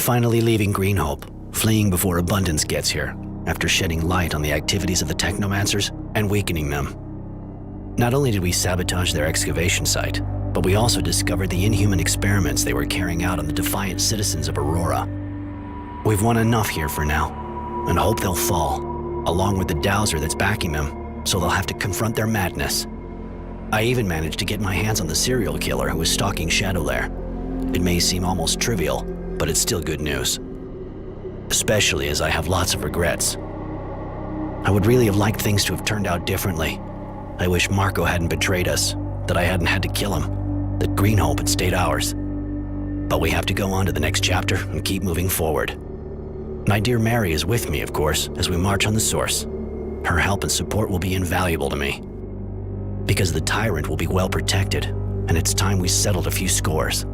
finally leaving Green Hope, fleeing before Abundance gets here, after shedding light on the activities of the Technomancers and weakening them. Not only did we sabotage their excavation site, but we also discovered the inhuman experiments they were carrying out on the defiant citizens of Aurora. We've won enough here for now, and hope they'll fall, along with the dowser that's backing them, so they'll have to confront their madness. I even managed to get my hands on the serial killer who was stalking Shadowlair. It may seem almost trivial, but it's still good news. Especially as I have lots of regrets. I would really have liked things to have turned out differently. I wish Marco hadn't betrayed us, that I hadn't had to kill him, that Green Hope had stayed ours. But we have to go on to the next chapter and keep moving forward. My dear Mary is with me, of course, as we march on the Source. Her help and support will be invaluable to me. Because the Tyrant will be well protected, and it's time we settled a few scores.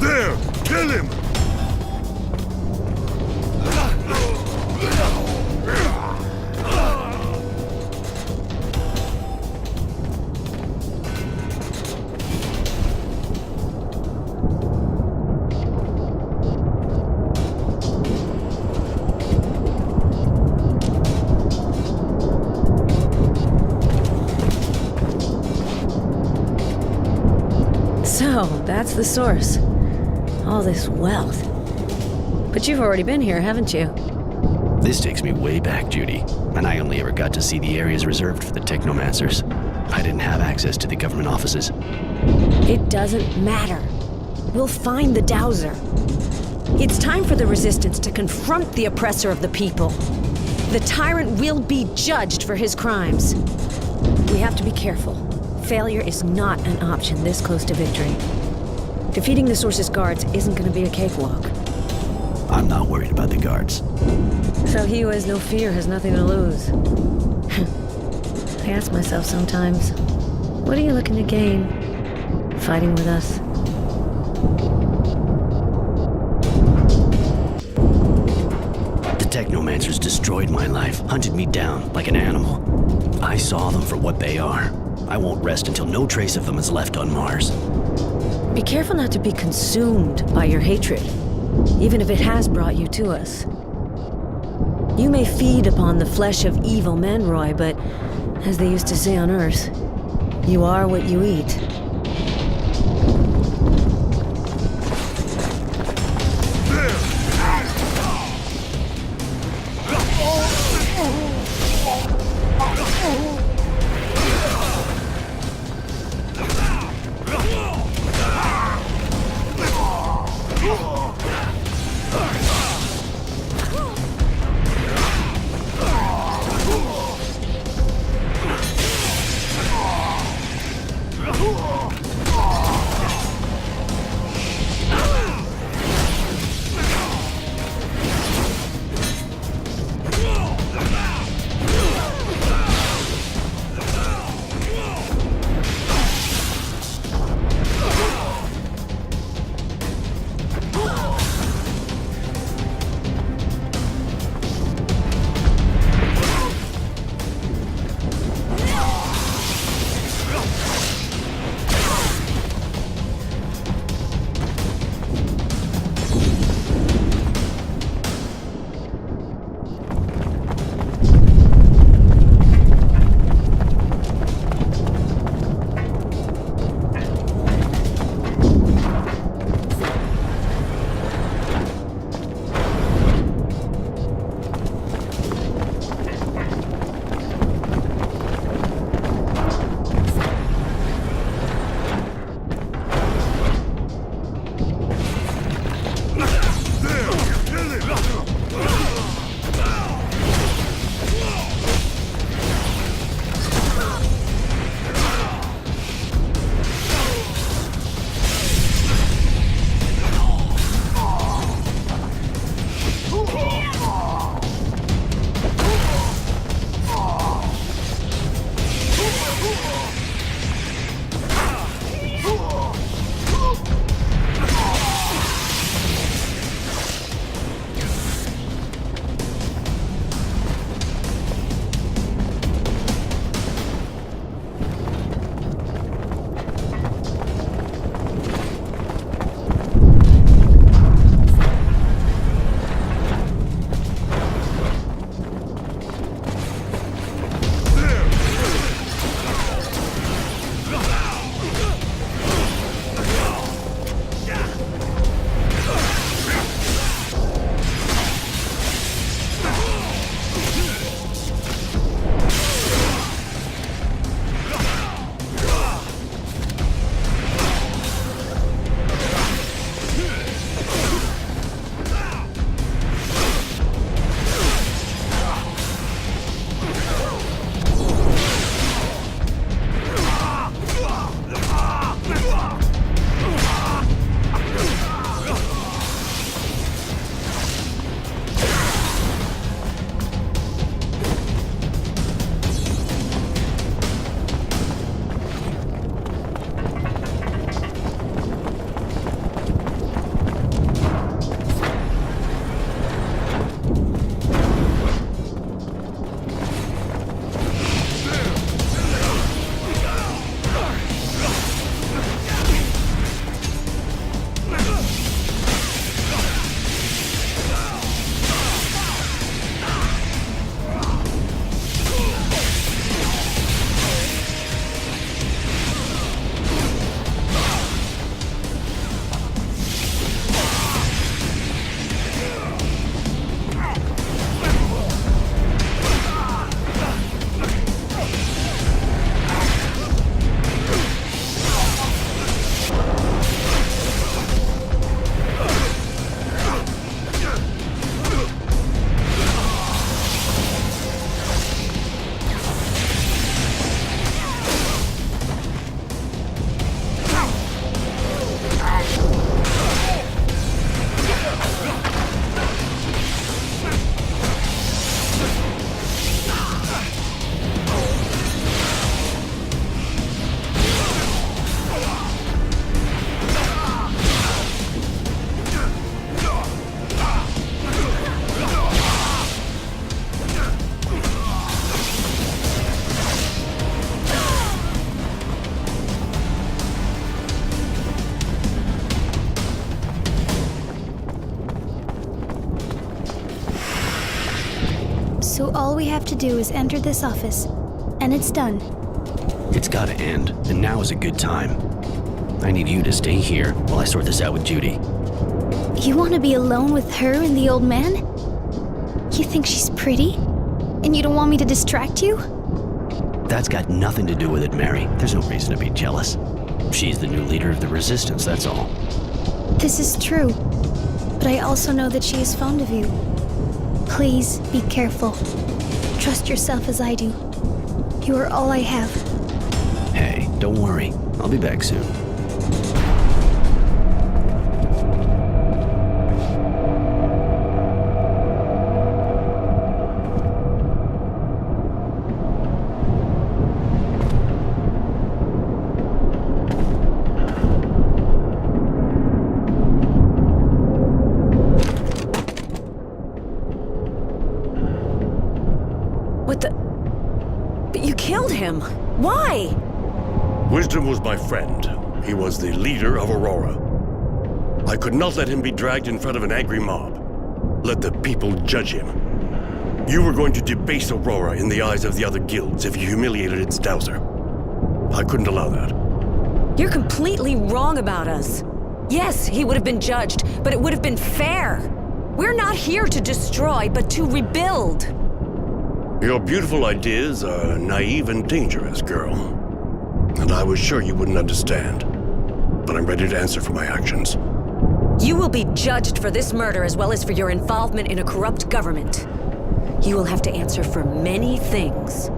There! Kill him! So, that's the Source. All this wealth. But you've already been here, haven't you? This takes me way back, Judy, and I only ever got to see the areas reserved for the Technomancers. I didn't have access to the government offices. It doesn't matter. We'll find the dowser. It's time for the Resistance to confront the oppressor of the people. The Tyrant will be judged for his crimes. We have to be careful. Failure is not an option this close to victory. Defeating the Source's guards isn't going to be a cakewalk. I'm not worried about the guards. So he who has no fear has nothing to lose. I ask myself sometimes, what are you looking to gain fighting with us? The Technomancers destroyed my life, hunted me down like an animal. I saw them for what they are. I won't rest until no trace of them is left on Mars. Be careful not to be consumed by your hatred, even if it has brought you to us. You may feed upon the flesh of evil men, Roy, but as they used to say on Earth, you are what you eat. Oh! So all we have to do is enter this office, and it's done. It's gotta end, and now is a good time. I need you to stay here while I sort this out with Judy. You want to be alone with her and the old man? You think she's pretty? And you don't want me to distract you? That's got nothing to do with it, Mary. There's no reason to be jealous. She's the new leader of the Resistance, that's all. This is true, but I also know that she is fond of you. Please be careful. Trust yourself as I do. You are all I have. Hey, don't worry. I'll be back soon. What the? But you killed him. Why? Wisdom was my friend. He was the leader of Aurora. I could not let him be dragged in front of an angry mob. Let the people judge him. You were going to debase Aurora in the eyes of the other guilds if you humiliated its dowser. I couldn't allow that. You're completely wrong about us. Yes, he would have been judged, but it would have been fair. We're not here to destroy, but to rebuild. Your beautiful ideas are naive and dangerous, girl. And I was sure you wouldn't understand. But I'm ready to answer for my actions. You will be judged for this murder as well as for your involvement in a corrupt government. You will have to answer for many things.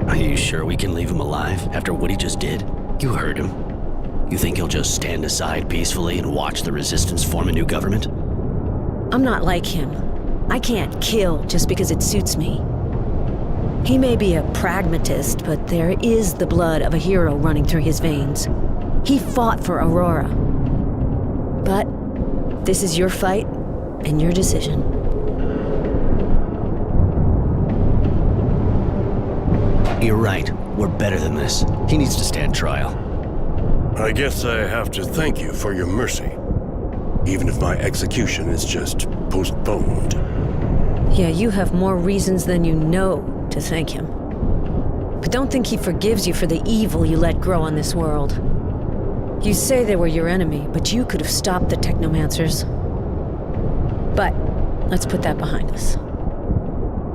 Are you sure we can leave him alive after what he just did? You heard him. You think he'll just stand aside peacefully and watch the Resistance form a new government? I'm not like him. I can't kill just because it suits me. He may be a pragmatist, but there is the blood of a hero running through his veins. He fought for Aurora. But this is your fight and your decision. You're right. We're better than this. He needs to stand trial. I guess I have to thank you for your mercy. Even if my execution is just postponed. Yeah, you have more reasons than you know to thank him. But don't think he forgives you for the evil you let grow on this world. You say they were your enemy, but you could have stopped the Technomancers. But let's put that behind us.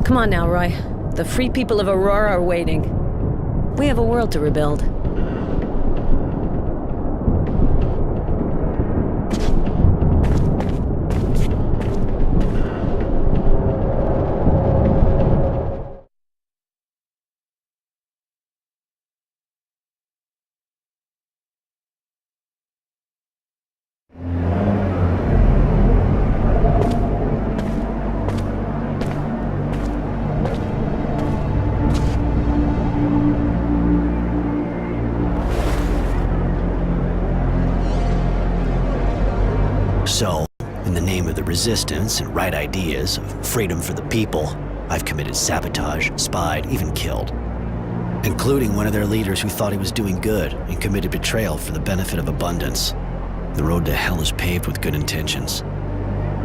Come on now, Roy. The free people of Aurora are waiting. We have a world to rebuild. So, in the name of the Resistance and right ideas, of freedom for the people, I've committed sabotage, spied, even killed. Including one of their leaders who thought he was doing good and committed betrayal for the benefit of abundance. The road to hell is paved with good intentions.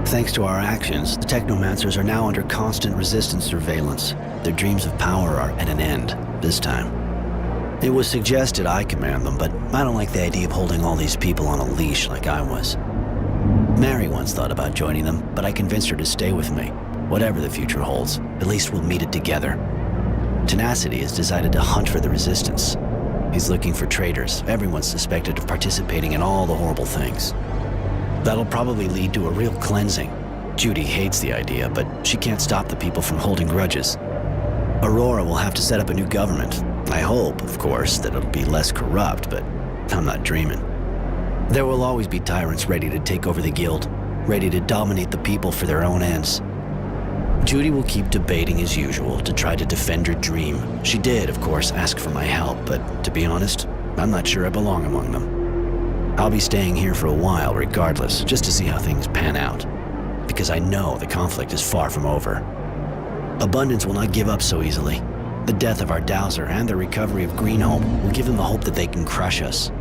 Thanks to our actions, the Technomancers are now under constant Resistance surveillance. Their dreams of power are at an end, this time. It was suggested I command them, but I don't like the idea of holding all these people on a leash like I was. Mary once thought about joining them, but I convinced her to stay with me. Whatever the future holds, at least we'll meet it together. Tenacity has decided to hunt for the Resistance. He's looking for traitors. Everyone's suspected of participating in all the horrible things. That'll probably lead to a real cleansing. Judy hates the idea, but she can't stop the people from holding grudges. Aurora will have to set up a new government. I hope, of course, that it'll be less corrupt, but I'm not dreaming. There will always be tyrants ready to take over the guild, ready to dominate the people for their own ends. Judy will keep debating as usual to try to defend her dream. She did, of course, ask for my help, but to be honest, I'm not sure I belong among them. I'll be staying here for a while regardless, just to see how things pan out. Because I know the conflict is far from over. Abundance will not give up so easily. The death of our dowser and the recovery of Greenholm will give them the hope that they can crush us.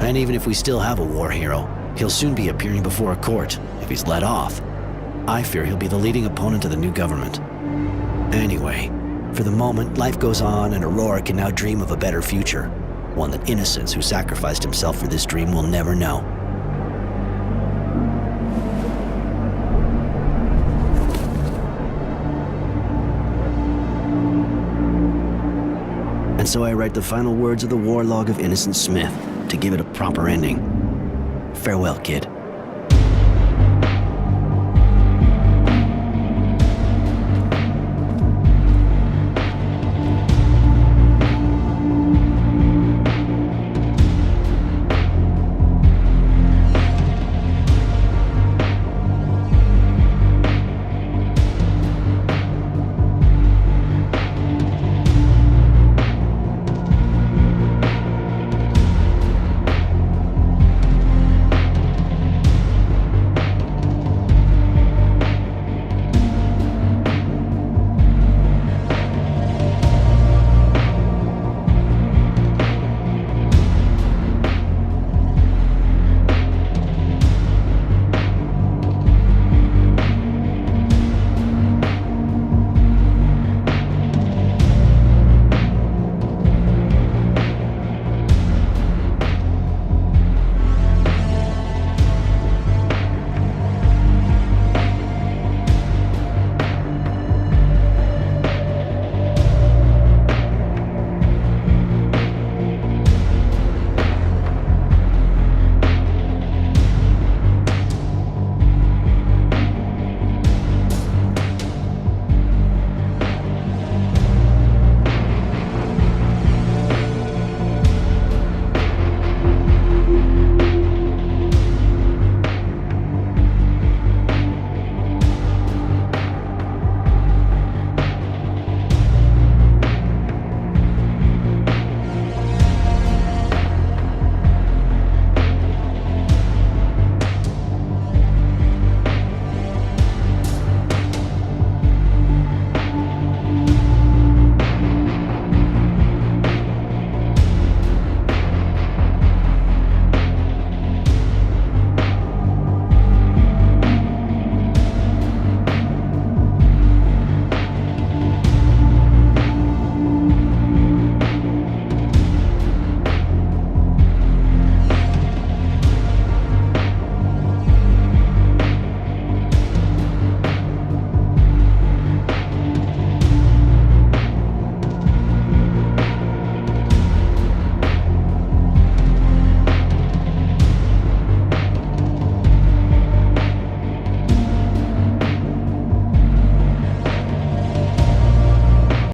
And even if we still have a war hero, he'll soon be appearing before a court. If he's let off, I fear he'll be the leading opponent of the new government. Anyway, for the moment, life goes on and Aurora can now dream of a better future. One that Innocence, who sacrificed himself for this dream, will never know. And so I write the final words of the war log of Innocent Smith to give it a proper ending. Farewell, kid.